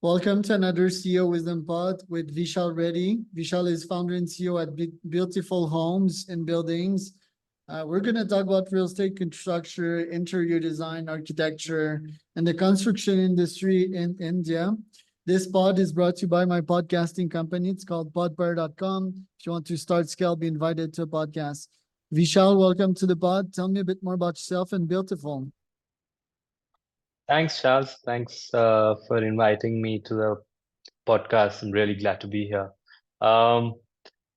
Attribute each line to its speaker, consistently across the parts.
Speaker 1: Welcome to another CEO Wisdom Pod with Vishal Reddy. Vishal is founder and CEO at Builtiful Homes and Buildings. We're going to talk about real estate construction, interior design, architecture, and the construction industry in India. This pod is brought to you by my podcasting company. It's called podpar.com. If you want to start scale, be invited to a podcast. Vishal, welcome to the pod. Tell me a bit more about yourself and Builtiful.
Speaker 2: Thanks, Charles. Thanks for inviting me to the podcast. I'm really glad to be here. Um,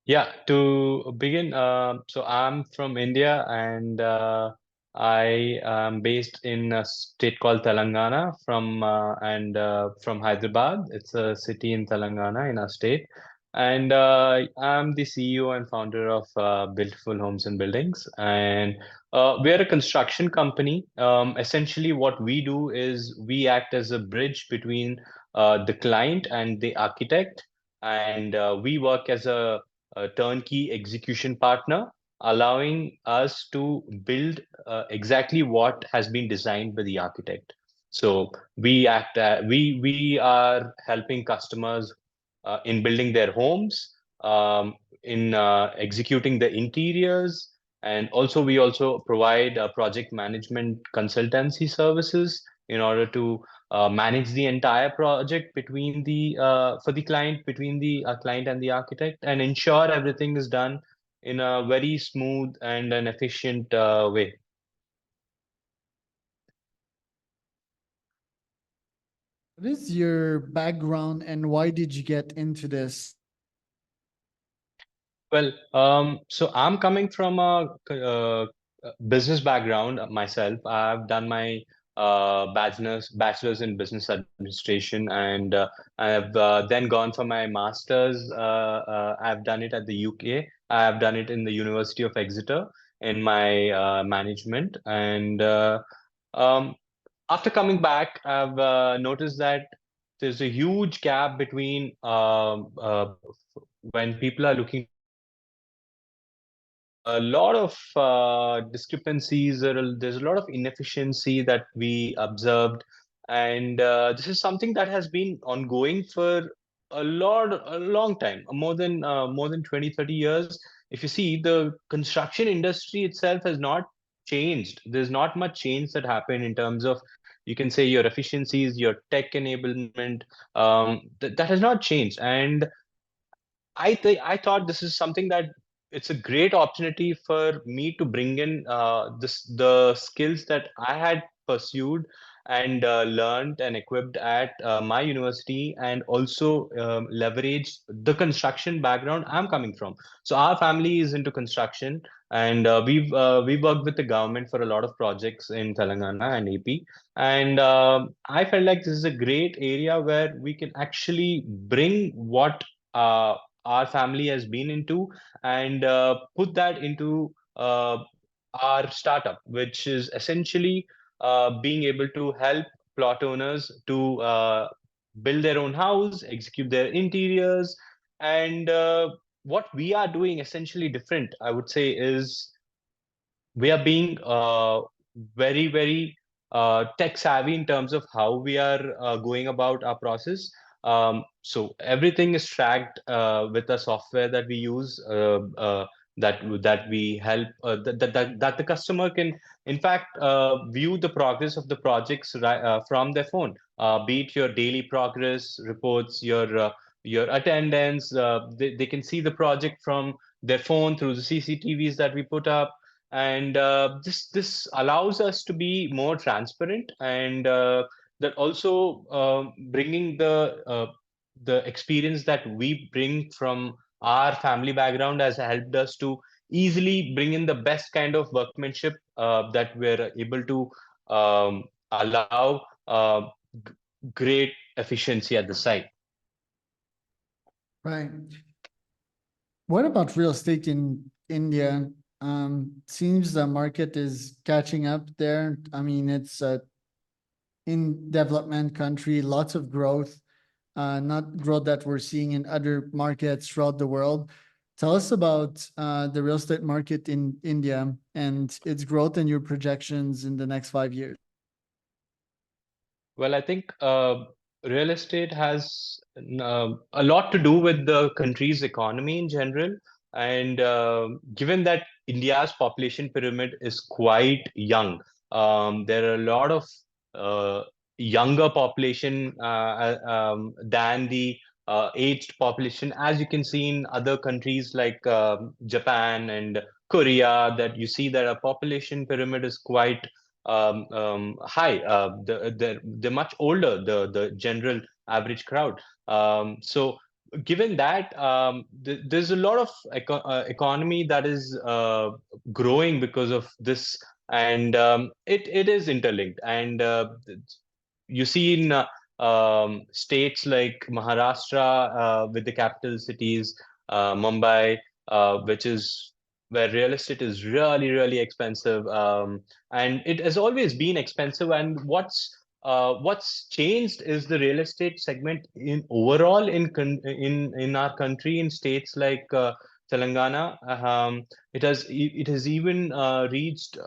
Speaker 2: yeah, to begin, so I'm from India and I am based in a state called Telangana from Hyderabad. It's a city in Telangana in our state. And I'm the CEO and founder of Builtiful Homes and Buildings. And we are a construction company. Essentially, what we do is we act as a bridge between the client and the architect. And we work as a turnkey execution partner, allowing us to build exactly what has been designed by the architect. So we are helping customers in building their homes, in executing the interiors, and also we also provide project management consultancy services in order to manage the entire project between the for the client between the client and the architect and ensure everything is done in a very smooth and an efficient way.
Speaker 1: What is your background and why did you get into this?
Speaker 2: Well, so I'm coming from a business background myself. I've done my bachelor's in business administration, and I've then gone for my master's. I've done it at the UK. I've done it in the University of Exeter in my management, and um, after coming back, I've noticed that there's a huge gap between when people are looking a lot of discrepancies. There's a lot of inefficiency that we observed, and this is something that has been ongoing for a long time, more than 20, 30 years. If you see, the construction industry itself has not changed. There's not much change that happened in terms of, you can say, your efficiencies, your tech enablement. That has not changed, and I thought this is something that it's a great opportunity for me to bring in the skills that I had pursued and learned and equipped at my university, and also leverage the construction background I'm coming from. So our family is into construction, and we've worked with the government for a lot of projects in Telangana and AP. And I felt like this is a great area where we can actually bring what our family has been into, and put that into our startup, which is essentially being able to help plot owners to build their own house, execute their interiors. And what we are doing essentially different, I would say, is we are being very tech savvy in terms of how we are going about our process. So everything is tracked with a software that we use, that we help that the customer can in fact view the progress of the projects from their phone, be it your daily progress reports, your attendance. They can see the project from their phone through the CCTVs that we put up. And this allows us to be more transparent, and that also bringing the experience that we bring from our family background has helped us to easily bring in the best kind of workmanship that we're able to allow g- great efficiency at the site.
Speaker 1: Right. What about real estate in India? Seems the market is catching up there. I mean, it's a in development country, lots of growth, not growth that we're seeing in other markets throughout the world. Tell us about the real estate market in India and its growth and your projections in the next 5 years.
Speaker 2: Well, I think real estate has a lot to do with the country's economy in general. And given that India's population pyramid is quite young, there are a lot of uh, younger population than the aged population, as you can see in other countries like Japan and Korea, that you see that our population pyramid is quite high. They're much older, the general average crowd. So given that, there's a lot of economy that is growing because of this, and it is interlinked. And you see in states like Maharashtra, with the capital cities, Mumbai, which is where real estate is really, really expensive. And it has always been expensive. And what's changed is the real estate segment in overall in our country, in states like Telangana. It has even reached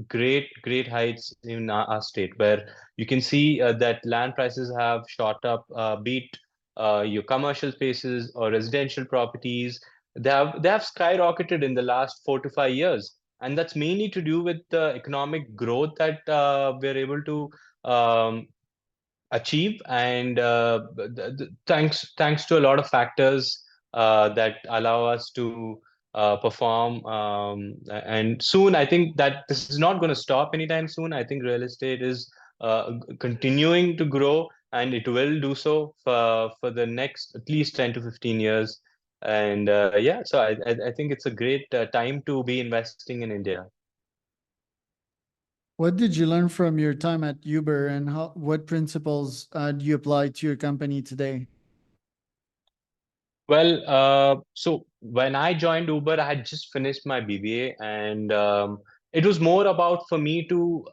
Speaker 2: great heights in our state, where you can see that land prices have shot up, be it your commercial spaces or residential properties. They have skyrocketed in the last 4 to 5 years, and that's mainly to do with the economic growth that we're able to um, achieve. And thanks to a lot of factors that allow us to perform. And soon, I think that this is not going to stop anytime soon. I think real estate is continuing to grow, and it will do so for the next at least 10 to 15 years. And yeah, so I think it's a great time to be investing in India.
Speaker 1: What did you learn from your time at Uber, and what principles do you apply to your company today?
Speaker 2: Well, so when I joined Uber, I had just finished my BBA, and it was more about for me to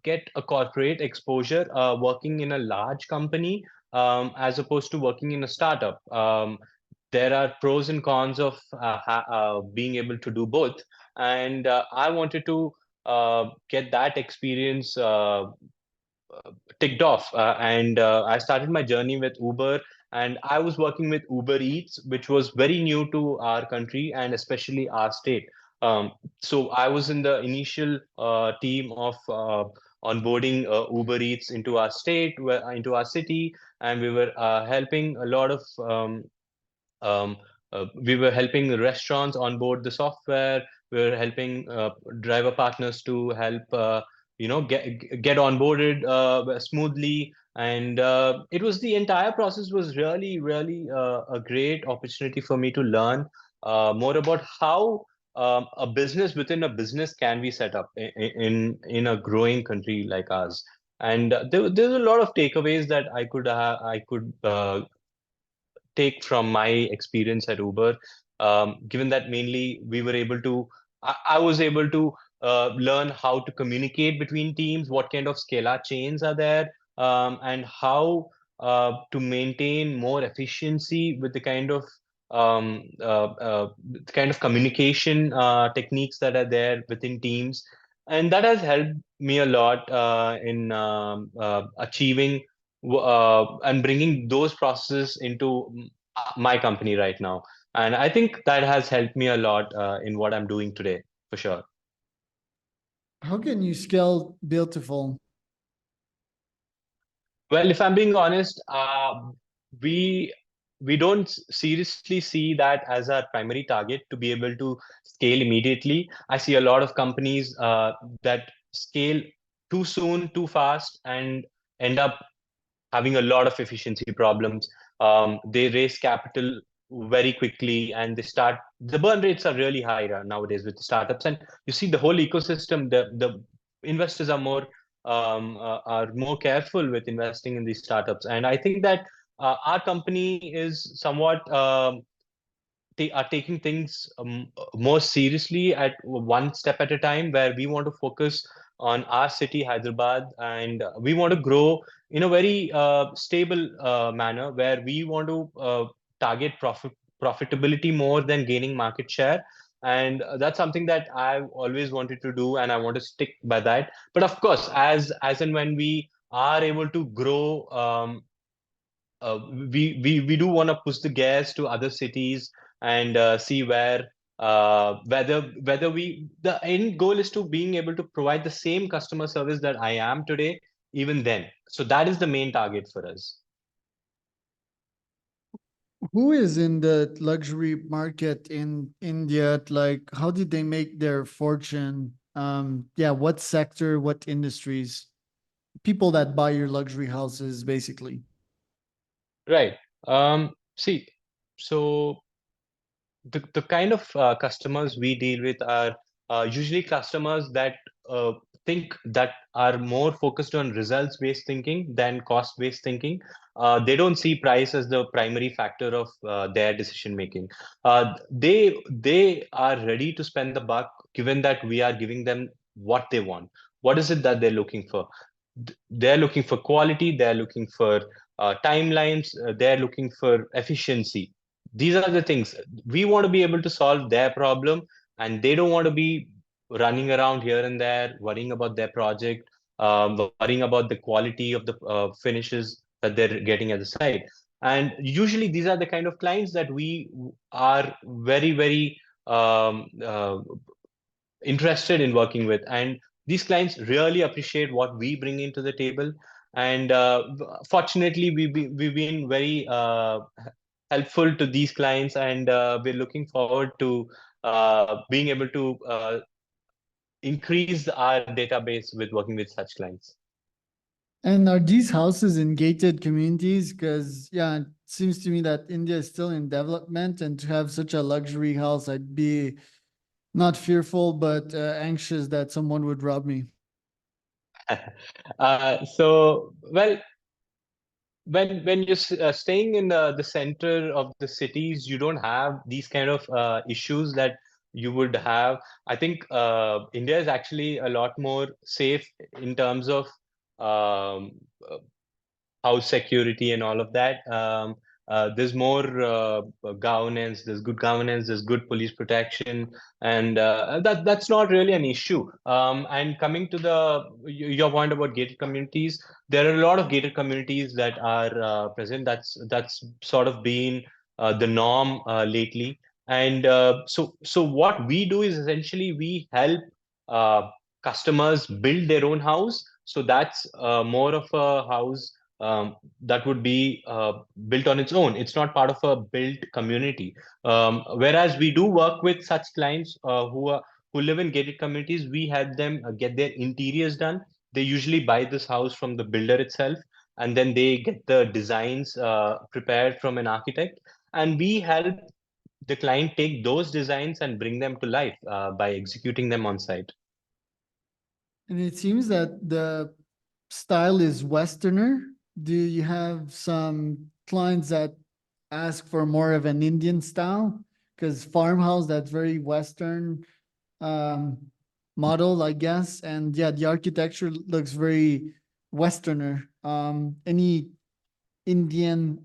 Speaker 2: get a corporate exposure, working in a large company, as opposed to working in a startup. There are pros and cons of being able to do both, and I wanted to get that experience ticked off. And I started my journey with Uber, and I was working with Uber Eats, which was very new to our country and especially our state. So I was in the initial team of onboarding Uber Eats into our state, into our city, and we were helping a lot of um, we were helping restaurants onboard the software. We were helping driver partners to help get onboarded smoothly. And it was the entire process was really, really a great opportunity for me to learn more about how a business within a business can be set up in a growing country like ours. And there's a lot of takeaways that I could take from my experience at Uber, given that mainly we were able to, I was able to learn how to communicate between teams, what kind of scalar chains are there, and how to maintain more efficiency with the kind of communication techniques that are there within teams. And that has helped me a lot in achieving and bringing those processes into my company right now. And I think that has helped me a lot in what I'm doing today, for sure.
Speaker 1: How can you scale Builtiful?
Speaker 2: Well, if I'm being honest, we we don't seriously see that as our primary target to be able to scale immediately. I see a lot of companies that scale too soon, too fast, and end up having a lot of efficiency problems. They raise capital very quickly, and the burn rates are really high nowadays with the startups. And you see the whole ecosystem, the investors are more careful with investing in these startups. And I think that our company is somewhat they are taking things more seriously at one step at a time, where we want to focus on our city, Hyderabad, and we want to grow in a very stable manner, where we want to target profitability more than gaining market share. And that's something that I've always wanted to do, and I want to stick by that. But of course, as and when we are able to grow we do want to push the gas to other cities and see whether we the end goal is to being able to provide the same customer service that I am today, even then. So that is the main target for us.
Speaker 1: Who is in the luxury market in India? Like, how did they make their fortune? Yeah, what sector, what industries? People that buy your luxury houses, basically.
Speaker 2: Right. See, so the kind of customers we deal with are usually customers that uh, think that are more focused on results based thinking than cost based thinking. They don't see price as the primary factor of their decision making. They are ready to spend the buck given that we are giving them what they want. What is it that they're looking for? They're looking for quality, they're looking for timelines, they're looking for efficiency. These are the things we want to be able to solve their problem, and they don't want to be running around here and there worrying about their project, worrying about the quality of the finishes that they're getting at the site. And usually these are the kind of clients that we are very interested in working with, and these clients really appreciate what we bring into the table. And fortunately we've been very helpful to these clients, and we're looking forward to being able to increase our database with working with such clients.
Speaker 1: And are these houses in gated communities? Because, yeah, it seems to me that India is still in development, and to have such a luxury house, I'd be not fearful, but anxious that someone would rob me.
Speaker 2: So well, when you're staying in the center of the cities, you don't have these kind of issues that you would have. I think India is actually a lot more safe in terms of um, house security and all of that. There's more governance. There's good governance. There's good police protection, and that's not really an issue. And coming to your point about gated communities, there are a lot of gated communities that are present. That's sort of been the norm lately. And so what we do is essentially we help uh, customers build their own house. So that's more of a house that would be built on its own. It's not part of a built community. Whereas we do work with such clients who live in gated communities. We help them get their interiors done. They usually buy this house from the builder itself, and then they get the designs prepared from an architect, and we help the client take those designs and bring them to life by executing them on site.
Speaker 1: And it seems that the style is Westerner. Do you have some clients that ask for more of an Indian style? Because farmhouse, that's very Western um, model, I guess. And yeah, the architecture looks very Westerner. Any Indian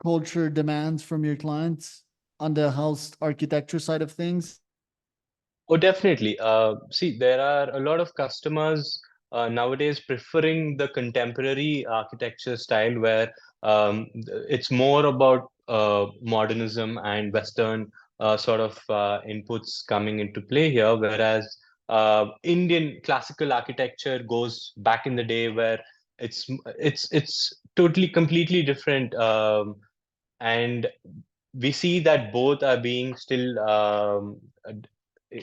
Speaker 1: culture demands from your clients on the house architecture side of things?
Speaker 2: Oh, definitely. See, there are a lot of customers nowadays preferring the contemporary architecture style where it's more about modernism and Western sort of inputs coming into play here, whereas Indian classical architecture goes back in the day where it's totally completely different. And we see that both are being still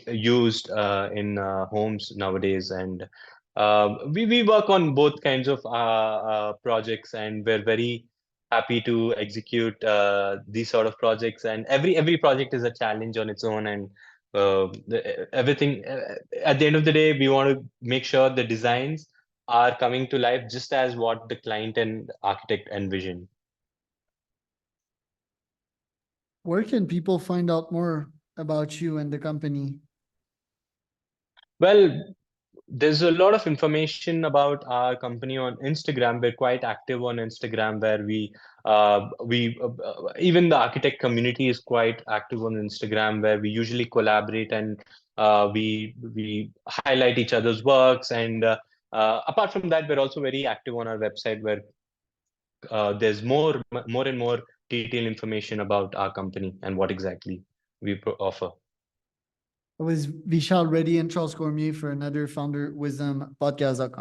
Speaker 2: used in homes nowadays, and we work on both kinds of projects, and we're very happy to execute these sort of projects, and every project is a challenge on its own, and everything at the end of the day we want to make sure the designs are coming to life just as what the client and architect envision.
Speaker 1: Where can people find out more about you and the company?
Speaker 2: Well, there's a lot of information about our company on Instagram. We're quite active on Instagram, where even the architect community is quite active on Instagram, where we usually collaborate and we highlight each other's works. And apart from that, we're also very active on our website, where there's more and more detailed information about our company and what exactly we offer.
Speaker 1: It was Vishal Reddy and Charles Cormier for another Founder Wisdom podcast.com.